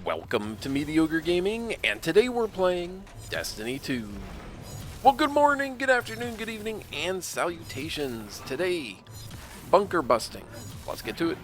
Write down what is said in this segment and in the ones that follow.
Welcome to Mediocre Gaming, and today we're playing Destiny 2. Well, good morning, good afternoon, good evening, and salutations. Today, bunker busting. Let's get to it.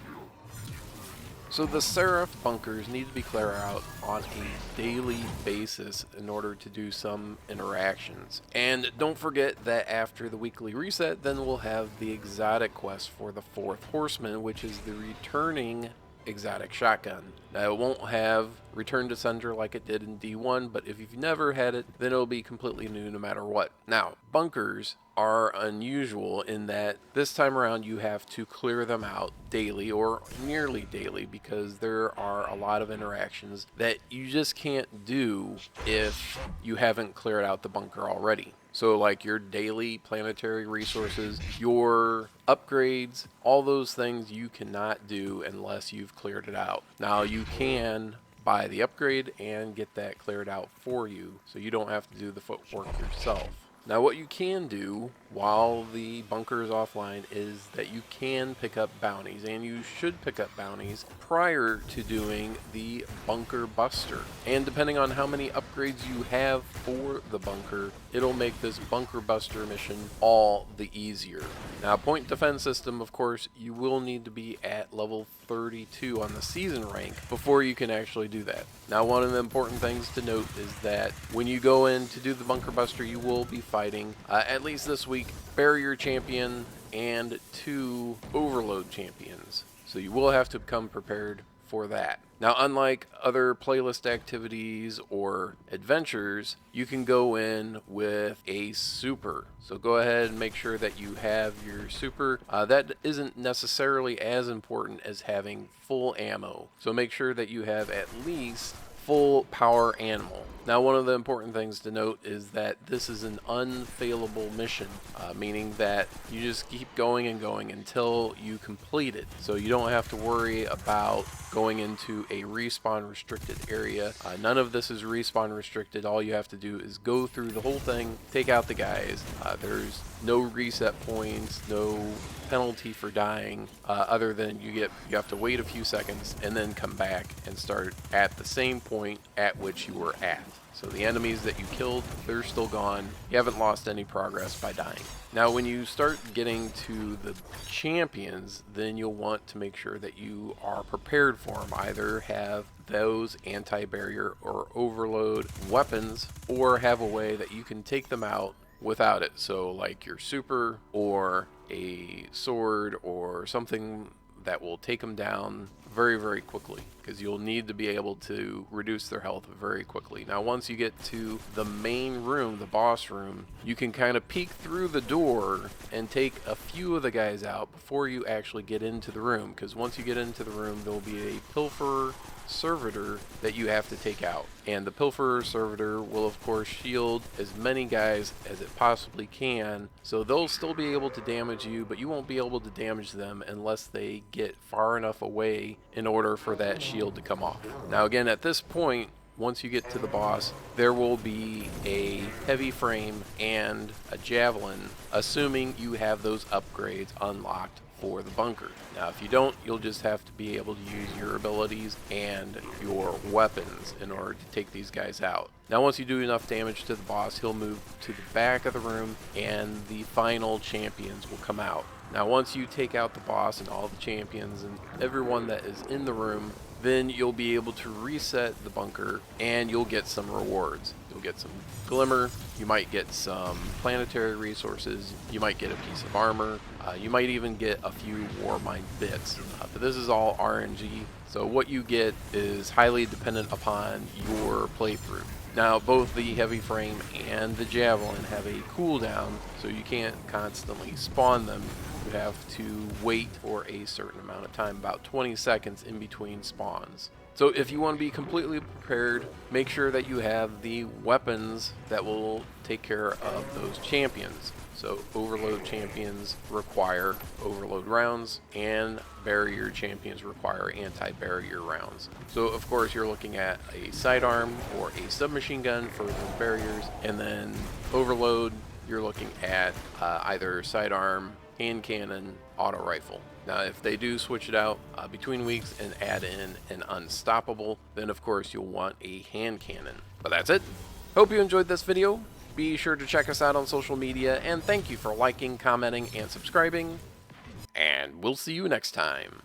So the Seraph bunkers need to be cleared out on a daily basis in order to do some interactions. And don't forget that after the weekly reset, then we'll have the exotic quest for the Fourth Horseman, which is the returning exotic shotgun. Now, it won't have Return to Sender like it did in D1, but if you've never had it, then it'll be completely new no matter what. Now, bunkers are unusual in that this time around you have to clear them out daily or nearly daily because there are a lot of interactions that you just can't do if you haven't cleared out the bunker already. So like your daily planetary resources, your upgrades, all those things you cannot do unless you've cleared it out. Now you can buy the upgrade and get that cleared out for you, so you don't have to do the footwork yourself. Now what you can do while the bunker is offline is that you can pick up bounties, and you should pick up bounties prior to doing the bunker buster. And depending on how many upgrades you have for the bunker, it'll make this bunker buster mission all the easier. Now point defense system, of course, you will need to be at level 32 on the season rank before you can actually do that. Now one of the important things to note is that when you go in to do the bunker buster, you will be fighting, at least this week, barrier champion and 2 overload champions. So you will have to come prepared for that. Now, unlike other playlist activities or adventures, you can go in with a super. So go ahead and make sure that you have your super. That isn't necessarily as important as having full ammo. So make sure that you have at least full power animal. Now, one of the important things to note is that this is an unfailable mission, meaning that you just keep going and going until you complete it. So you don't have to worry about going into a respawn restricted area. None of this is respawn restricted. All you have to do is go through the whole thing, take out the guys. There's no reset points, no penalty for dying, other than you have to wait a few seconds and then come back and start at the same point at which you were at. So the enemies that you killed, they're still gone. You haven't lost any progress by dying. Now when you start getting to the champions, then you'll want to make sure that you are prepared for them. Either have those anti-barrier or overload weapons, or have a way that you can take them out without it. So like your super or a sword or something that will take them down very, very quickly, because you'll need to be able to reduce their health very quickly. Now once you get to the main room, the boss room, you can kind of peek through the door and take a few of the guys out before you actually get into the room, because once you get into the room, there'll be a pilferer servitor that you have to take out, and the pilferer servitor will of course shield as many guys as it possibly can, so they'll still be able to damage you, but you won't be able to damage them unless they get far enough away in order for that shield to come off. Now again, at this point, once you get to the boss, there will be a heavy frame and a javelin, assuming you have those upgrades unlocked for the bunker. Now if you don't, you'll just have to be able to use your abilities and your weapons in order to take these guys out. Now once you do enough damage to the boss, he'll move to the back of the room and the final champions will come out. Now once you take out the boss and all the champions and everyone that is in the room, then you'll be able to reset the bunker and you'll get some rewards. You'll get some glimmer, you might get some planetary resources, you might get a piece of armor, you might even get a few war mine bits. But this is all RNG, so what you get is highly dependent upon your playthrough. Now both the heavy frame and the javelin have a cooldown, so you can't constantly spawn them. You have to wait for a certain amount of time, about 20 seconds in between spawns. So if you want to be completely prepared, make sure that you have the weapons that will take care of those champions. So overload champions require overload rounds, and barrier champions require anti-barrier rounds. So of course you're looking at a sidearm or a submachine gun for those barriers, and then overload, you're looking at either sidearm, hand cannon, auto rifle. Now, if they do switch it out between weeks and add in an unstoppable, then of course you'll want a hand cannon. But that's it. Hope you enjoyed this video. Be sure to check us out on social media, and thank you for liking, commenting, and subscribing. And we'll see you next time.